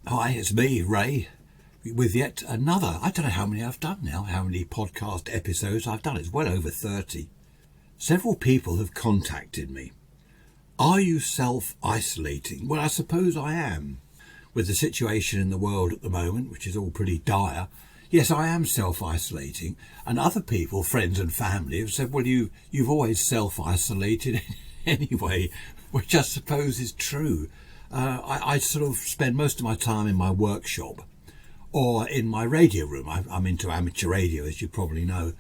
Hi, it's me, Ray, with yet another. I don't know how many I've done now, how many podcast episodes I've done. It's well over 30. Several people have contacted me. Are you self-isolating? Well, I suppose I am. With the situation in the world at the moment, which is all pretty dire, yes, I am self-isolating. And other people, friends and family, have said, well, you've always self-isolated anyway, which I suppose is true. I sort of spend most of my time in my workshop or in my radio room. I'm into amateur radio, as you probably know.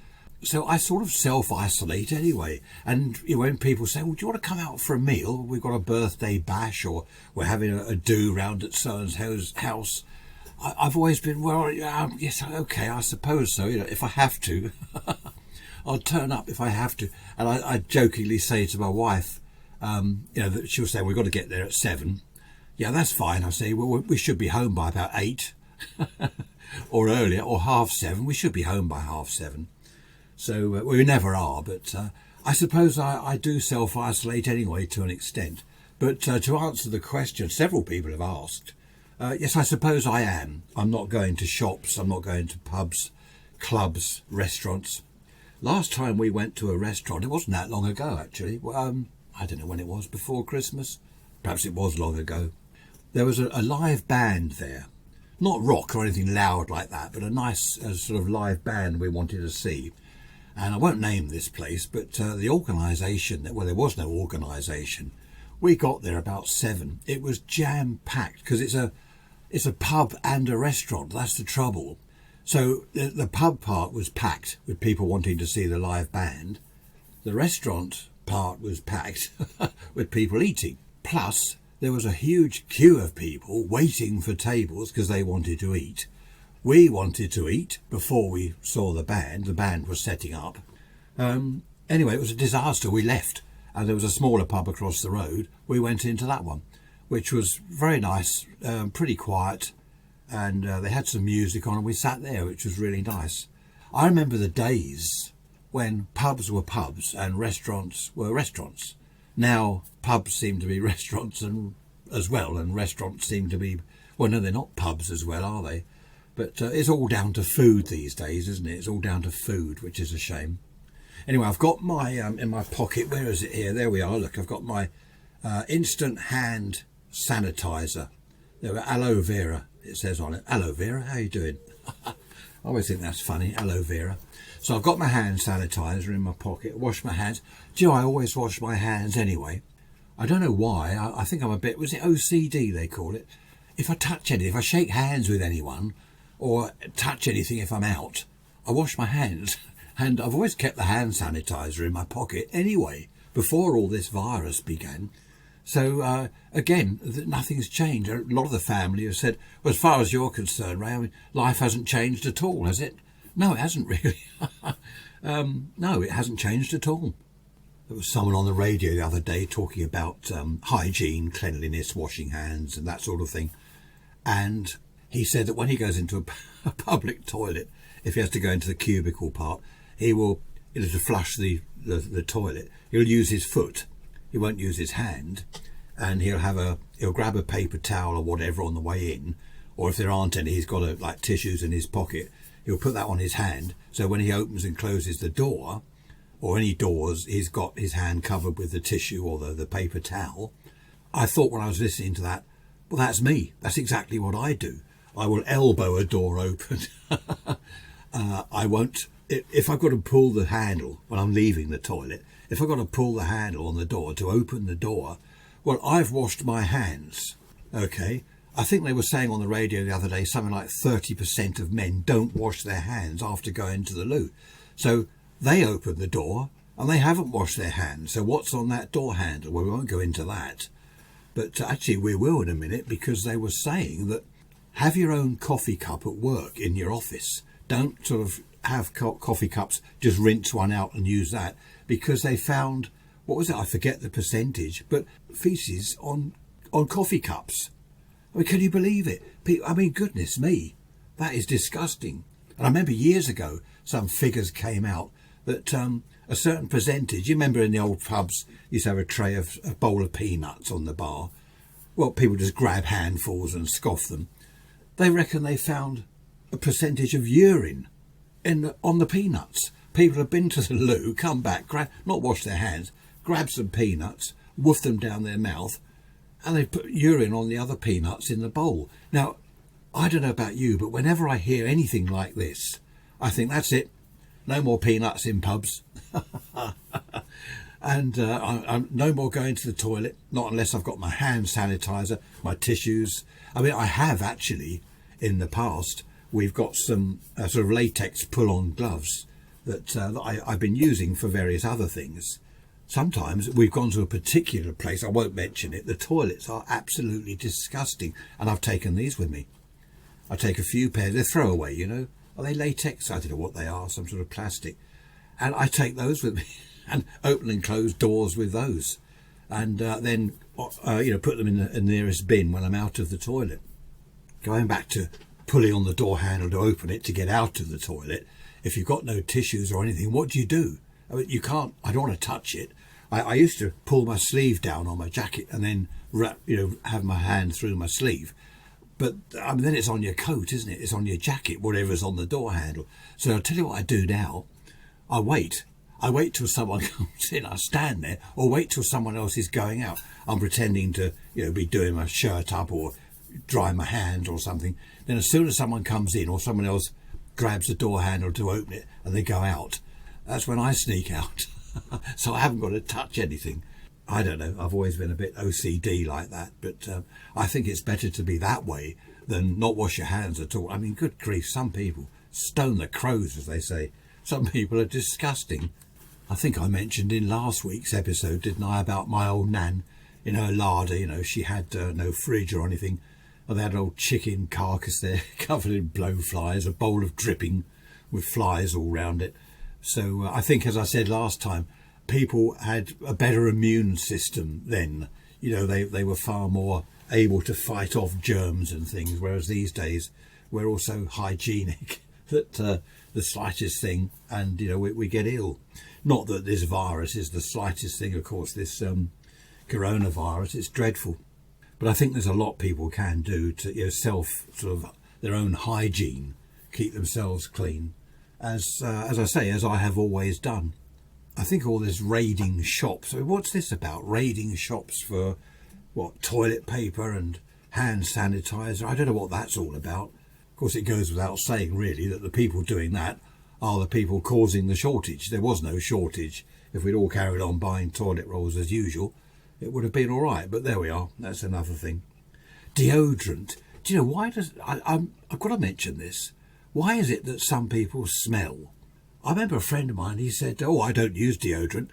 So I sort of self-isolate anyway. And when people say, well, do you want to come out for a meal? We've got a birthday bash or we're having a do round at so-and-so's house. I've always been, well, yes, okay, I suppose so. If I have to, I'll turn up if I have to. And I jokingly say to my wife, that she'll say, we've got to get there at 7. Yeah, that's fine. I say, well, we should be home by about 8 or earlier, or 7:30. We should be home by 7:30. So we never are, but I suppose I do self-isolate anyway to an extent. But to answer the question, several people have asked. Yes, I suppose I am. I'm not going to shops. I'm not going to pubs, clubs, restaurants. Last time we went to a restaurant, it wasn't that long ago, actually. I don't know when it was, before Christmas. Perhaps it was long ago. There was a live band there. Not rock or anything loud like that, but a nice sort of live band we wanted to see. And I won't name this place, but the organisation, well, there was no organisation. We got there about 7. It was jam-packed because it's a pub and a restaurant. That's the trouble. So the pub part was packed with people wanting to see the live band. The restaurant part was packed with people eating. Plus, there was a huge queue of people waiting for tables because they wanted to eat. We wanted to eat before we saw the band. The band was setting up. Anyway, it was a disaster. We left, and there was a smaller pub across the road. We went into that one, which was very nice, pretty quiet, and they had some music on, and we sat there, which was really nice. I remember the days when pubs were pubs and restaurants were restaurants. Now pubs seem to be restaurants as well, and restaurants seem to be, well, no, they're not pubs as well, are they? But it's all down to food these days, isn't it? It's all down to food, which is a shame. Anyway, I've got my, in my pocket, where is it here? There we are, look, I've got my instant hand sanitizer. There, aloe vera, it says on it. Aloe vera, how you doing? I always think that's funny, aloe vera. So I've got my hand sanitizer in my pocket, wash my hands. Do you know, I always wash my hands anyway. I don't know why, I think I'm a bit, was it OCD they call it? If I touch anything, if I shake hands with anyone, or touch anything if I'm out, I wash my hands. And I've always kept the hand sanitizer in my pocket anyway, before all this virus began. So, again, nothing's changed. A lot of the family have said, well, as far as you're concerned, Ray, I mean, life hasn't changed at all, has it? No, it hasn't really. No, it hasn't changed at all. There was someone on the radio the other day talking about hygiene, cleanliness, washing hands and that sort of thing. And he said that when he goes into a public toilet, if he has to go into the cubicle part, he will, to flush the toilet, he'll use his foot. He won't use his hand, and he'll grab a paper towel or whatever on the way in, or if there aren't any, he's got like tissues in his pocket. He'll put that on his hand, so when he opens and closes the door, or any doors, he's got his hand covered with the tissue or the paper towel. I thought when I was listening to that, well, that's me. That's exactly what I do. I will elbow a door open. I won't, if I've got to pull the handle when I'm leaving the toilet, if I've got to pull the handle on the door to open the door, well, I've washed my hands, okay? I think they were saying on the radio the other day, something like 30% of men don't wash their hands after going to the loo. So they open the door and they haven't washed their hands. So what's on that door handle? Well, we won't go into that. But actually we will in a minute, because they were saying that have your own coffee cup at work in your office. Don't sort of have coffee cups, just rinse one out and use that, because they found, what was it? I forget the percentage, but feces on coffee cups. I mean, can you believe it? I mean, goodness me, that is disgusting. And I remember years ago, some figures came out that a certain percentage, you remember in the old pubs, you used to have a bowl of peanuts on the bar. Well, people just grab handfuls and scoff them. They reckon they found a percentage of urine on the peanuts. People have been to the loo, come back, not wash their hands, grab some peanuts, woof them down their mouth, and they put urine on the other peanuts in the bowl. Now, I don't know about you, but whenever I hear anything like this, I think that's it. No more peanuts in pubs. And I'm no more going to the toilet, not unless I've got my hand sanitizer, my tissues. I mean, I have actually, in the past, we've got some sort of latex pull-on gloves that I've been using for various other things. Sometimes we've gone to a particular place, I won't mention it, the toilets are absolutely disgusting, and I've taken these with me. I take a few pairs, they're throwaway, you know. Are they latex? I don't know what they are, some sort of plastic. And I take those with me and open and close doors with those. And then, put them in the nearest bin when I'm out of the toilet. Going back to pulling on the door handle to open it to get out of the toilet, if you've got no tissues or anything, what do? I mean, you can't, I don't want to touch it. I used to pull my sleeve down on my jacket and then have my hand through my sleeve. But then it's on your coat, isn't it? It's on your jacket, whatever's on the door handle. So I'll tell you what I do now. I wait till someone comes in. I stand there, or wait till someone else is going out. I'm pretending to, be doing my shirt up or drying my hand or something. Then as soon as someone comes in or someone else grabs the door handle to open it and they go out, that's when I sneak out. So I haven't got to touch anything. I don't know, I've always been a bit OCD like that, but I think it's better to be that way than not wash your hands at all. I mean, good grief, some people stone the crows, as they say. Some people are disgusting. I think I mentioned in last week's episode, didn't I, about my old nan in her larder. She had no fridge or anything. They had an old chicken carcass there covered in blowflies, a bowl of dripping with flies all round it. So I think, as I said last time, people had a better immune system then. They were far more able to fight off germs and things, whereas these days we're all so hygienic that the slightest thing and we get ill. Not that this virus is the slightest thing, of course, this coronavirus, it's dreadful. But I think there's a lot people can do to their own hygiene, keep themselves clean, as I say, as I have always done. I think all this raiding shops. I mean, what's this about? Raiding shops for toilet paper and hand sanitizer. I don't know what that's all about. Of course, it goes without saying, really, that the people doing that are the people causing the shortage. There was no shortage. If we'd all carried on buying toilet rolls as usual, it would have been all right. But there we are. That's another thing. Deodorant. Do you know why I've got to mention this. Why is it that some people smell? I remember a friend of mine, he said, I don't use deodorant.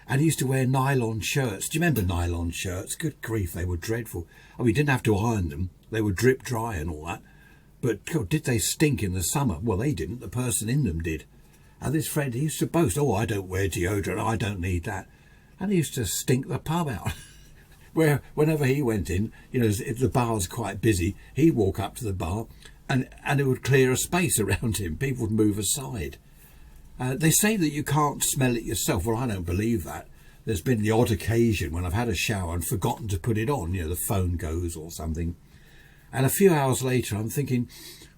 And he used to wear nylon shirts. Do you remember nylon shirts? Good grief, they were dreadful. I mean, you didn't have to iron them. They were drip dry and all that. But God, did they stink in the summer? Well, they didn't. The person in them did. And this friend, he used to boast, I don't wear deodorant. I don't need that. And he used to stink the pub out. Whenever he went in, if the bar's quite busy, he'd walk up to the bar and it would clear a space around him. People would move aside. They say that you can't smell it yourself. Well, I don't believe that. There's been the odd occasion when I've had a shower and forgotten to put it on. The phone goes or something. And a few hours later, I'm thinking,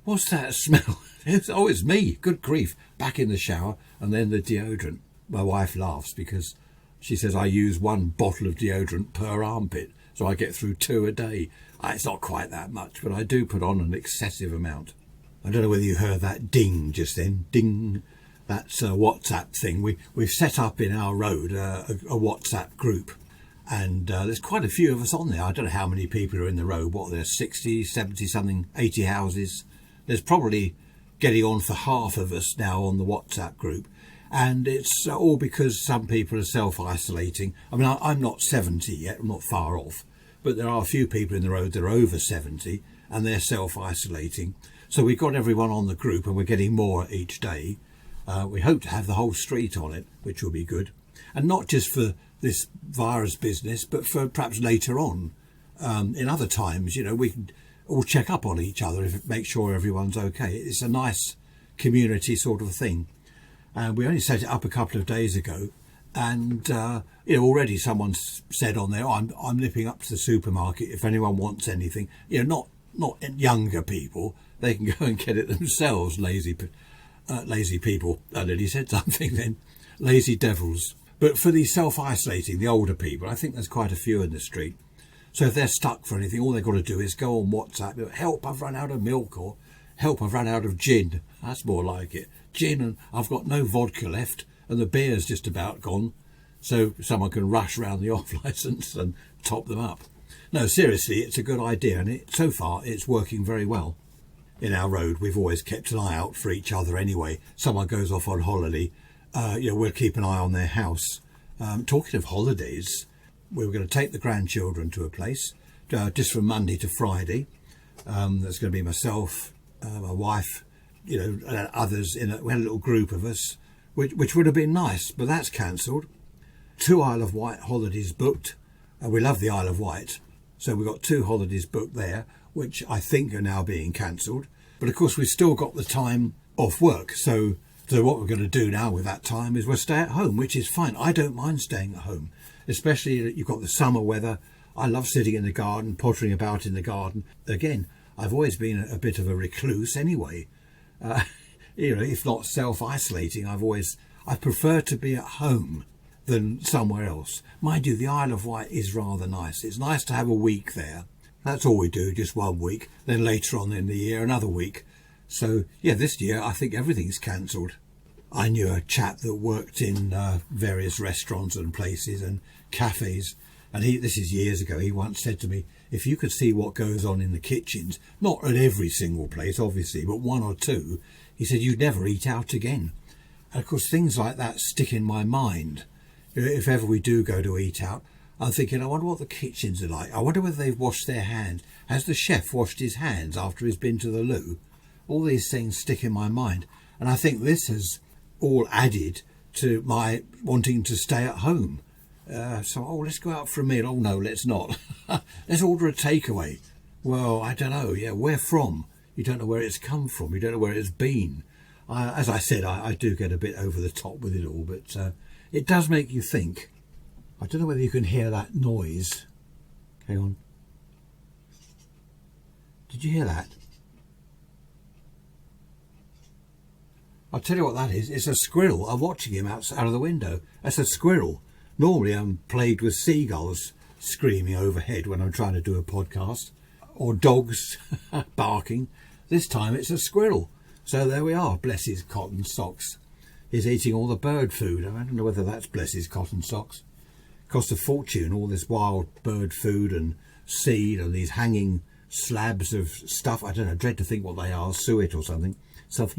what's that smell? It's me. Good grief. Back in the shower and then the deodorant. My wife laughs because she says I use one bottle of deodorant per armpit. So I get through 2 a day. It's not quite that much, but I do put on an excessive amount. I don't know whether you heard that ding just then. Ding. That's a WhatsApp thing. We've set up in our road a WhatsApp group. And there's quite a few of us on there. I don't know how many people are in the road. There's 60, 70 something, 80 houses. There's probably getting on for half of us now on the WhatsApp group. And it's all because some people are self-isolating. I mean, I'm not 70 yet. I'm not far off. But there are a few people in the road that are over 70 and they're self-isolating. So we've got everyone on the group and we're getting more each day. We hope to have the whole street on it, which will be good. And not just for this virus business, but for perhaps later on. In other times, we can all check up on each other, make sure everyone's okay. It's a nice community sort of thing. And we only set it up a couple of days ago. And, already someone said on there, I'm nipping up to the supermarket if anyone wants anything. Not not younger people. They can go and get it themselves, lazy people. I nearly said something then. Lazy devils. But for the self-isolating, the older people, I think there's quite a few in the street. So if they're stuck for anything, all they've got to do is go on WhatsApp. Help, I've run out of milk, or help, I've run out of gin. That's more like it. Gin, and I've got no vodka left, and the beer's just about gone. So someone can rush around the off-licence and top them up. No, seriously, it's a good idea, and so far it's working very well. In our road, we've always kept an eye out for each other anyway. Someone goes off on holiday, we'll keep an eye on their house. Talking of holidays, we were going to take the grandchildren to a place just from Monday to Friday. There's going to be myself, my wife, others. We had a little group of us, which would have been nice, but that's cancelled. 2 Isle of Wight holidays booked. We love the Isle of Wight, so we've got 2 holidays booked there, which I think are now being cancelled. But of course, we've still got the time off work, so what we're going to do now with that time is we'll stay at home, which is fine. I don't mind staying at home, especially that you've got the summer weather. I love sitting in the garden, pottering about in the garden. Again, I've always been a bit of a recluse anyway. If not self-isolating, I prefer to be at home than somewhere else. Mind you, the Isle of Wight is rather nice. It's nice to have a week there. That's all we do, just 1 week. Then later on in the year, another week. So, yeah, this year I think everything's cancelled. I knew a chap that worked in various restaurants and places and cafes, and this is years ago, he once said to me, if you could see what goes on in the kitchens, not at every single place obviously, but 1 or 2, he said you'd never eat out again. And of course things like that stick in my mind. If ever we do go to eat out, I'm thinking, I wonder what the kitchens are like. I wonder whether they've washed their hands. Has the chef washed his hands after he's been to the loo? All these things stick in my mind, and I think this has all added to my wanting to stay at home. Let's go out for a meal. Oh no, let's not. Let's order a takeaway. Well, I don't know. Yeah, where from? You don't know where it's come from. You don't know where it's been. As I said, I do get a bit over the top with it all, but it does make you think. I don't know whether you can hear that noise. Hang on. Did you hear that? I'll tell you what that is. It's a squirrel. I'm watching him out of the window. That's a squirrel. Normally I'm plagued with seagulls screaming overhead when I'm trying to do a podcast, or dogs barking. This time it's a squirrel. So there we are. Bless his cotton socks. He's eating all the bird food. I don't know whether that's bless his cotton socks. Cost a fortune, all this wild bird food and seed and these hanging slabs of stuff. I don't know, dread to think what they are, suet or something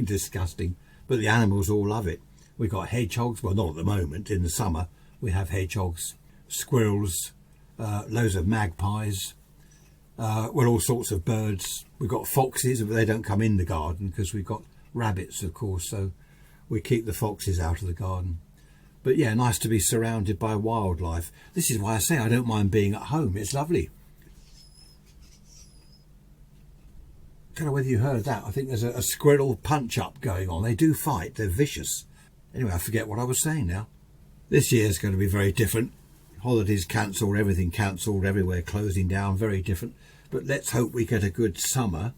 disgusting. But the animals all love it. We've got hedgehogs, well not at the moment, in the summer we have hedgehogs, squirrels, loads of magpies, all sorts of birds. We've got foxes, but they don't come in the garden because we've got rabbits of course, so we keep the foxes out of the garden. But yeah, nice to be surrounded by wildlife. This is why I say I don't mind being at home. It's lovely. I don't know whether you heard that. I think there's a squirrel punch-up going on. They do fight. They're vicious. Anyway, I forget what I was saying now. This year's going to be very different. Holidays cancelled, everything cancelled, everywhere closing down, very different. But let's hope we get a good summer,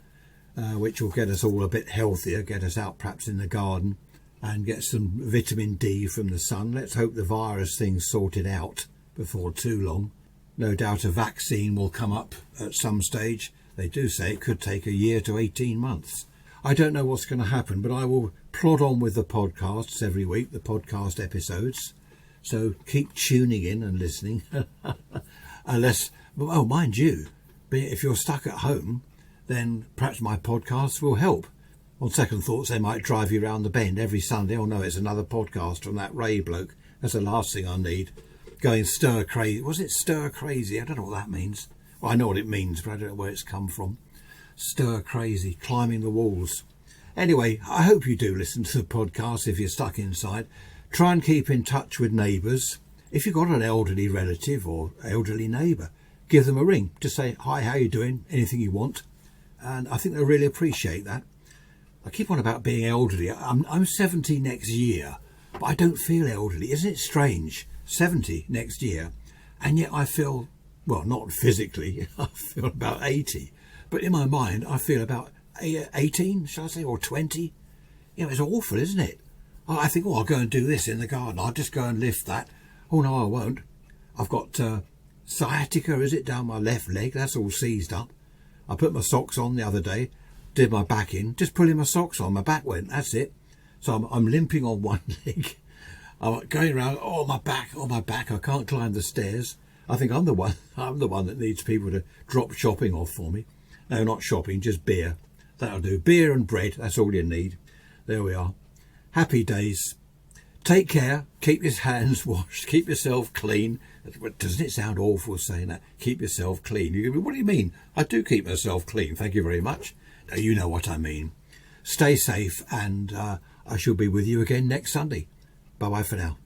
which will get us all a bit healthier, get us out perhaps in the garden, and get some vitamin D from the sun. Let's hope the virus thing's sorted out before too long. No doubt a vaccine will come up at some stage. They do say it could take a year to 18 months. I don't know what's going to happen, but I will plod on with the podcasts every week, the podcast episodes. So keep tuning in and listening. Mind you, if you're stuck at home, then perhaps my podcasts will help. On second thoughts, they might drive you round the bend every Sunday. Oh no, it's another podcast from that Ray bloke. That's the last thing I need. Going stir crazy. Was it stir crazy? I don't know what that means. Well, I know what it means, but I don't know where it's come from. Stir crazy, climbing the walls. Anyway, I hope you do listen to the podcast if you're stuck inside. Try and keep in touch with neighbours. If you've got an elderly relative or elderly neighbour, give them a ring. Just say, hi, how you doing? Anything you want. And I think they'll really appreciate that. I keep on about being elderly. I'm 70 next year, but I don't feel elderly. Isn't it strange? 70 next year, and yet I feel, well, not physically, I feel about 80. But in my mind, I feel about 18, shall I say, or 20. It's awful, isn't it? I think, I'll go and do this in the garden. I'll just go and lift that. Oh, no, I won't. I've got sciatica, is it, down my left leg? That's all seized up. I put my socks on the other day, did my back in, just pulling my socks on, my back went, that's it. So I'm limping on one leg. I'm going around, my back, I can't climb the stairs. I think I'm the one that needs people to drop shopping off for me. No, not shopping, just beer. That'll do. Beer and bread, that's all you need. There we are. Happy days. Take care, keep your hands washed, keep yourself clean. Doesn't it sound awful saying that? Keep yourself clean. What do you mean? I do keep myself clean, thank you very much. Now, you know what I mean. Stay safe, and I shall be with you again next Sunday. Bye-bye for now.